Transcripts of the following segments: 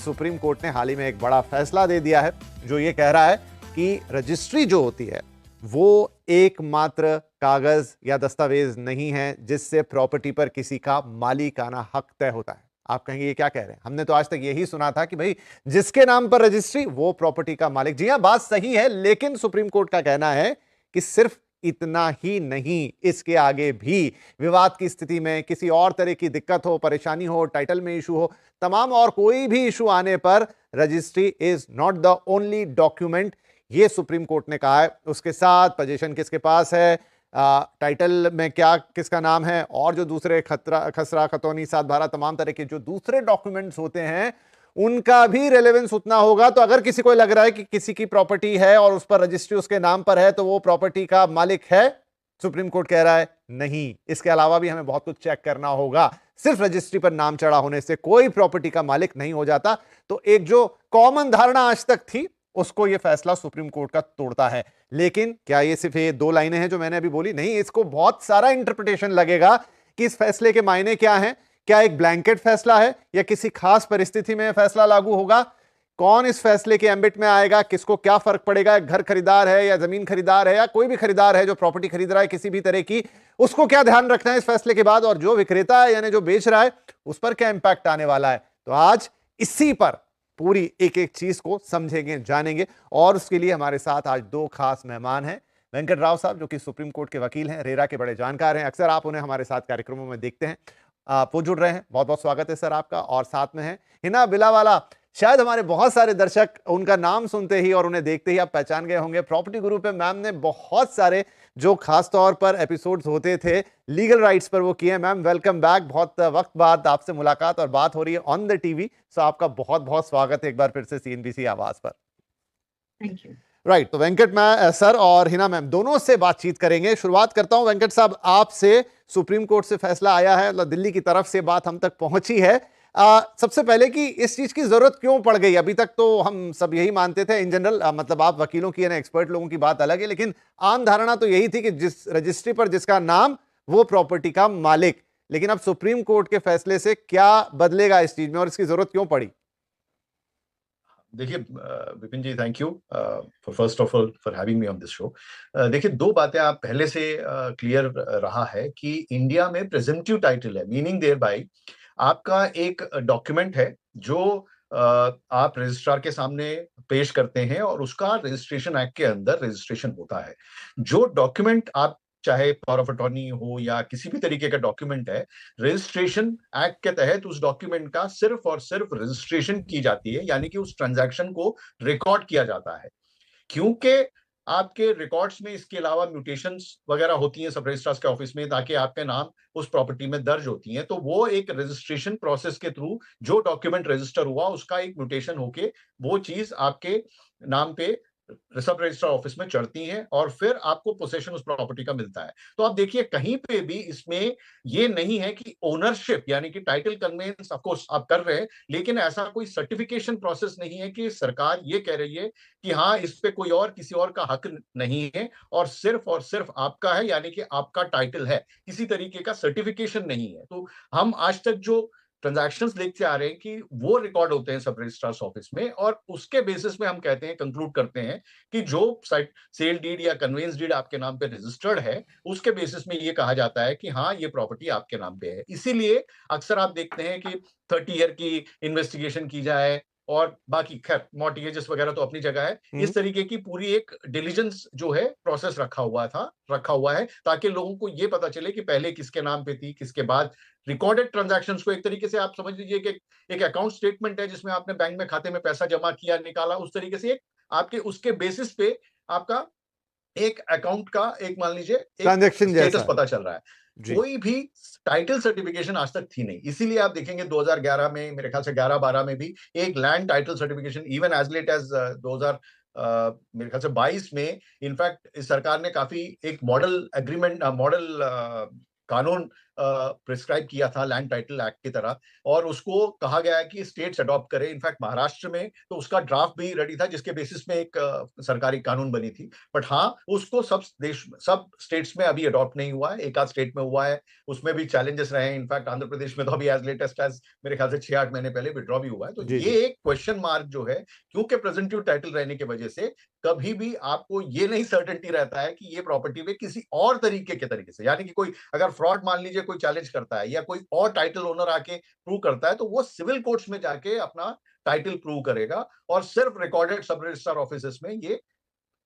Supreme court ने हाल ही में एक बड़ा फैसला दे दिया है जो ये कह रहा है कि रजिस्ट्री जो होती है वो एकमात्र कागज या दस्तावेज नहीं है जिससे प्रॉपर्टी पर किसी का मालिकाना हक तय होता है। आप कहेंगे ये क्या कह रहे हैं, हमने तो आज तक यही सुना था कि भाई जिसके नाम पर रजिस्ट्री वो प्रॉपर्टी का मालिक। जी हां, बात सही है, लेकिन सुप्रीम कोर्ट का कहना है कि सिर्फ इतना ही नहीं, इसके आगे भी विवाद की स्थिति में किसी और तरह की दिक्कत हो, परेशानी हो, टाइटल में इशू हो, तमाम और कोई भी इशू आने पर registry is not the only document, ये सुप्रीम कोर्ट ने कहा है। उसके साथ पोजीशन किसके पास है, टाइटल में क्या किसका नाम है, और जो दूसरे खसरा खतौनी 7/12 तमाम तरह के जो दूसरे डॉक्यूमेंट्स होते हैं उनका भी रेलेवेंस उतना होगा। तो अगर किसी को लग रहा है कि किसी की प्रॉपर्टी है और उस पर रजिस्ट्री उसके नाम पर है तो वो प्रॉपर्टी का मालिक है, सुप्रीम कोर्ट कह रहा है नहीं, इसके अलावा भी हमें बहुत कुछ चेक करना होगा। सिर्फ रजिस्ट्री पर नाम चढ़ा होने से कोई प्रॉपर्टी का मालिक नहीं हो जाता। तो एक जो कॉमन धारणा आज तक थी उसको यह फैसला सुप्रीम कोर्ट का तोड़ता है। लेकिन क्या ये सिर्फ ये 2 लाइनें हैं जो मैंने अभी बोली? नहीं, इसको बहुत सारा इंटरप्रिटेशन लगेगा कि इस फैसले के मायने क्या हैं। क्या एक ब्लैंकेट फैसला है या किसी खास परिस्थिति में फैसला लागू होगा? कौन इस फैसले के एम्बिट में आएगा? किसको क्या फर्क पड़ेगा? घर खरीदार है या जमीन खरीदार है या कोई भी खरीदार है जो प्रॉपर्टी खरीद रहा है किसी भी तरह की, उसको क्या ध्यान रखना है इस फैसले के बाद? और जो विक्रेता है यानी जो बेच रहा है उस पर क्या इंपैक्ट आने वाला है? तो आज इसी पर पूरी एक एक चीज को समझेंगे, जानेंगे। और उसके लिए हमारे साथ आज 2 खास मेहमान हैं। वेंकट राव साहब जो कि सुप्रीम कोर्ट के वकील हैं, रेरा के बड़े जानकार हैं, अक्सर आप उन्हें हमारे साथ कार्यक्रमों में देखते हैं, वो जुड़ रहे हैं। बहुत बहुत स्वागत है सर आपका। और साथ में है हिना बिलावाला, शायद हमारे बहुत सारे दर्शक उनका नाम सुनते ही और उन्हें देखते ही आप पहचान गए होंगे। प्रॉपर्टी गुरु पे मैम ने बहुत सारे जो खास तौर पर एपिसोड्स होते थे लीगल राइट्स पर वो किए। मैम वेलकम बैक, बहुत वक्त बाद आपसे मुलाकात और बात हो रही है ऑन द टीवी, सो आपका बहुत बहुत स्वागत है एक बार फिर से सीएनबीसी आवाज पर। Thank you. राइट, तो वेंकट सर और हिना मैम दोनों से बातचीत करेंगे। शुरुआत करता हूं वेंकट साहब आपसे। सुप्रीम कोर्ट से फैसला आया है, मतलब दिल्ली की तरफ से बात हम तक पहुंची है। सबसे पहले कि इस चीज की जरूरत क्यों पड़ गई? अभी तक तो हम सब यही मानते थे इन जनरल, मतलब आप वकीलों की ना एक्सपर्ट लोगों की बात अलग है, लेकिन आम धारणा तो यही थी कि जिस रजिस्ट्री पर जिसका नाम वो प्रॉपर्टी का मालिक। लेकिन अब सुप्रीम कोर्ट के फैसले से क्या बदलेगा इस चीज में और इसकी जरूरत क्यों पड़ी? देखिए Vipin ji, thank you for first of all for having me on this show. देखिए 2 बातें आप पहले से क्लियर रहा है कि इंडिया में प्रेजेंटिव टाइटल है, मीनिंग देयर बाय आपका एक डॉक्यूमेंट है जो आप रजिस्ट्रार के सामने पेश करते हैं और उसका रजिस्ट्रेशन एक्ट के अंदर रजिस्ट्रेशन होता है। जो डॉक्यूमेंट आप चाहे पावर ऑफ अटॉर्नी हो या किसी भी तरीके का डॉक्यूमेंट है, रजिस्ट्रेशन एक्ट के तहत उस डॉक्यूमेंट का सिर्फ और सिर्फ रजिस्ट्रेशन की जाती है, यानी कि उस ट्रांजैक्शन को रिकॉर्ड किया जाता है। क्योंकि आपके रिकॉर्ड्स में इसके अलावा म्यूटेशंस वगैरह होती हैं सब रजिस्ट्रार्स के ऑफिस में, ताकि आपके नाम उस प्रॉपर्टी में दर्ज होती हैं, तो वो एक रजिस्ट्रेशन प्रोसेस के थ्रू जो डॉक्यूमेंट रजिस्टर हुआ उसका एक म्यूटेशन होके वो चीज आपके नाम पे सब रजिस्ट्रार ऑफिस में चढ़ती हैं और फिर आपको पोसेशन उस प्रॉपर्टी का मिलता है। तो आप देखिए कहीं पे भी इसमें ये नहीं है कि ओनरशिप यानी कि टाइटल कन्वेंस ऑफ कोर्स आप कर रहे हैं, लेकिन ऐसा कोई सर्टिफिकेशन प्रोसेस नहीं है कि सरकार ये कह रही है कि हाँ इस पे कोई और किसी और का हक नहीं है और सिर्फ आपका है, यानी कि आपका टाइटल है, किसी तरीके का सर्टिफिकेशन नहीं है। तो हम आज तक जो ट्रांजैक्शंस देखते आ रहे हैं कि वो रिकॉर्ड होते हैं सब रजिस्ट्रार्स ऑफिस में, और उसके बेसिस में हम कहते हैं, कंक्लूड करते हैं कि जो सेल डीड या कन्वेंस डीड आपके नाम पे रजिस्टर्ड है उसके बेसिस में ये कहा जाता है कि हाँ ये प्रॉपर्टी आपके नाम पे है। इसीलिए अक्सर आप देखते हैं कि 30 ईयर की इन्वेस्टिगेशन की जाए और बाकी खैर मॉर्टगेजेस वगैरह तो अपनी जगह है, इस तरीके की पूरी एक डिलीजेंस जो है प्रोसेस रखा हुआ है ताकि लोगों को ये पता चले कि पहले किसके नाम पे थी, किसके बाद। रिकॉर्डेड ट्रांजैक्शंस को एक तरीके से आप समझ लीजिए कि एक अकाउंट स्टेटमेंट है जिसमें आपने बैंक में खाते में पैसा जमा किया निकाला, उस तरीके से एक आपके उसके बेसिस पे आपका एक अकाउंट का एक मान लीजिए ट्रांजैक्शन स्टेटस पता चल रहा है। कोई भी टाइटल सर्टिफिकेशन आज तक थी नहीं, इसीलिए आप देखेंगे 2011 में, मेरे ख्याल से 11-12 में भी एक land title certification, even as late as 2000 मेरे ख्याल से 22 में इनफैक्ट इस सरकार ने काफी एक मॉडल एग्रीमेंट, मॉडल कानून प्रिस्क्राइब किया था लैंड टाइटल एक्ट की तरह, और उसको कहा गया है कि स्टेट्स अडॉप्ट करें। इनफैक्ट महाराष्ट्र में तो उसका ड्राफ्ट भी रेडी था, जिसके बेसिस में एक सरकारी कानून बनी थी। बट हाँ, उसको सब स्टेट्स में अभी अडॉप्ट नहीं हुआ है, एक आध स्टेट में हुआ है, उसमें भी चैलेंजेस रहे हैं। इनफैक्ट आंध्र प्रदेश में तो अभी एज लेटेस्ट एज मेरे ख्याल से 6-8 महीने पहले विड्रॉ भी हुआ है। तो जी, ये जी। एक क्वेश्चन मार्क जो है, क्योंकि प्रेजेंटिव टाइटल रहने की वजह से कभी भी आपको ये नहीं सर्टेनिटी रहता है कि ये प्रॉपर्टी में किसी और तरीके से, यानी कि कोई अगर फ्रॉड मान लीजिए कोई चैलेंज करता है या कोई और टाइटल ओनर आके प्रूव करता है, तो वो सिविल कोर्ट्स में जाके अपना टाइटल प्रूव करेगा, और सिर्फ रिकॉर्डेड सब रजिस्ट्रार ऑफिसेस में ये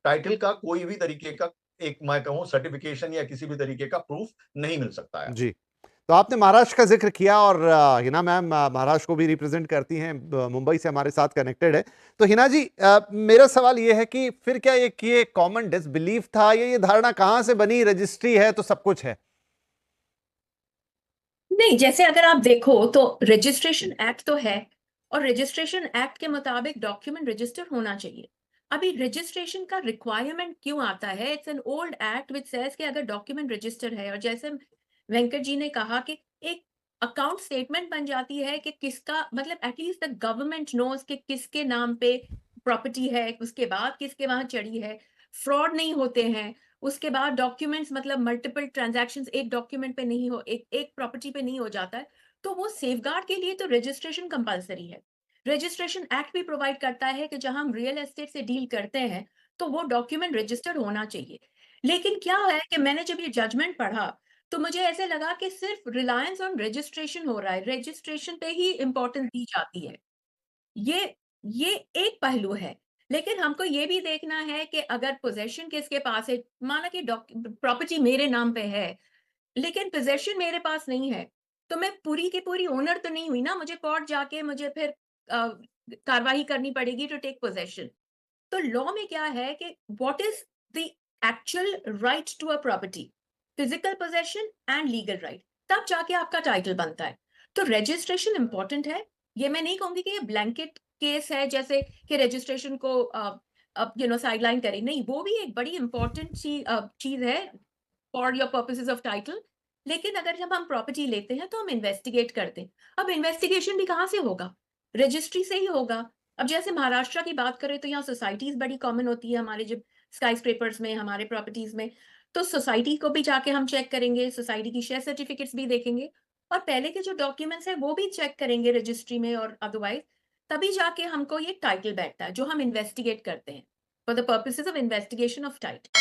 टाइटल का कोई भी तरीके का, एक मैं कहूं सर्टिफिकेशन या किसी भी तरीके का प्रूफ नहीं मिल सकता है। जी। तो आपने महाराष्ट्र का ज़िक्र किया और हिना मैम महाराष्ट्र को भी रिप्रेज़ेंट करती हैं, मुंबई से हमारे साथ कनेक्टेड है। तो हिना जी, मेरा सवाल ये है कि फिर क्या ये कॉमन डिसबिलीफ था या ये धारणा कहाँ से बनी, रजिस्ट्री है तो सब कुछ है? नहीं, जैसे अगर आप देखो तो रजिस्ट्रेशन एक्ट तो है, और रजिस्ट्रेशन एक्ट के मुताबिक डॉक्यूमेंट रजिस्टर होना चाहिए। अभी रजिस्ट्रेशन का रिक्वायरमेंट क्यों आता है? It's an old act which says कि अगर डॉक्यूमेंट रजिस्टर है, और जैसे वेंकट जी ने कहा कि एक अकाउंट स्टेटमेंट बन जाती है कि किसका, मतलब एटलीस्ट द गवर्नमेंट नोज कि किसके नाम पे प्रॉपर्टी है, उसके बाद किसके वहां चढ़ी है, फ्रॉड नहीं होते हैं। उसके बाद डॉक्यूमेंट्स, मतलब मल्टीपल ट्रांजैक्शंस एक डॉक्यूमेंट पे नहीं हो, एक प्रॉपर्टी पे नहीं हो जाता है। तो वो सेफगार्ड के लिए तो रजिस्ट्रेशन कंपलसरी है। रजिस्ट्रेशन एक्ट भी प्रोवाइड करता है कि जहां हम रियल एस्टेट से डील करते हैं तो वो डॉक्यूमेंट रजिस्टर्ड होना चाहिए। लेकिन क्या है कि मैंने जब ये जजमेंट पढ़ा तो मुझे ऐसे लगा कि सिर्फ रिलायंस ऑन रजिस्ट्रेशन हो रहा है, रजिस्ट्रेशन पे ही इंपॉर्टेंस दी जाती है। ये ये एक पहलू है। लेकिन हमको ये भी देखना है कि अगर पोज़ेशन किसके पास है, माना कि प्रॉपर्टी मेरे नाम पे है, लेकिन पोज़ेशन मेरे पास नहीं है, तो मैं पूरी की पूरी ओनर तो नहीं हुई ना, मुझे कोर्ट जाके मुझे फिर कार्रवाई करनी पड़ेगी टू टेक पोज़ेशन। तो लॉ में क्या है कि what is the actual right to a property? Physical possession and legal right, तब जाके आपका टाइटल बनता है। तो रजिस्ट्रेशन इंपॉर्टेंट है। ये मैं नहीं कहूँगी कि ये ब्लैंकेट केस है, जैसे कि रजिस्ट्रेशन को अब साइडलाइन करें, नहीं, वो भी एक बड़ी इंपॉर्टेंट चीज़ है for your purposes of title. लेकिन अगर जब हम प्रॉपर्टी लेते हैं तो हम इन्वेस्टिगेट करते हैं। अब इन्वेस्टिगेशन भी कहाँ से होगा? रजिस्ट्री से ही होगा। अब जैसे महाराष्ट्र की बात करें तो यहाँ सोसाइटीज़ बड़ी कॉमन होती है, हमारे जब स्काईस्क्रेपर्स में, हमारे प्रॉपर्टीज़ में। तो सोसाइटी को भी जाके हम चेक करेंगे, सोसाइटी की शेयर सर्टिफिकेट्स भी देखेंगे, और पहले के जो डॉक्यूमेंट्स हैं वो भी चेक करेंगे रजिस्ट्री में और अदरवाइज़। तभी जाके हमको ये टाइटल बैठता है, जो हम इन्वेस्टिगेट करते हैं, for the purposes of investigation of title.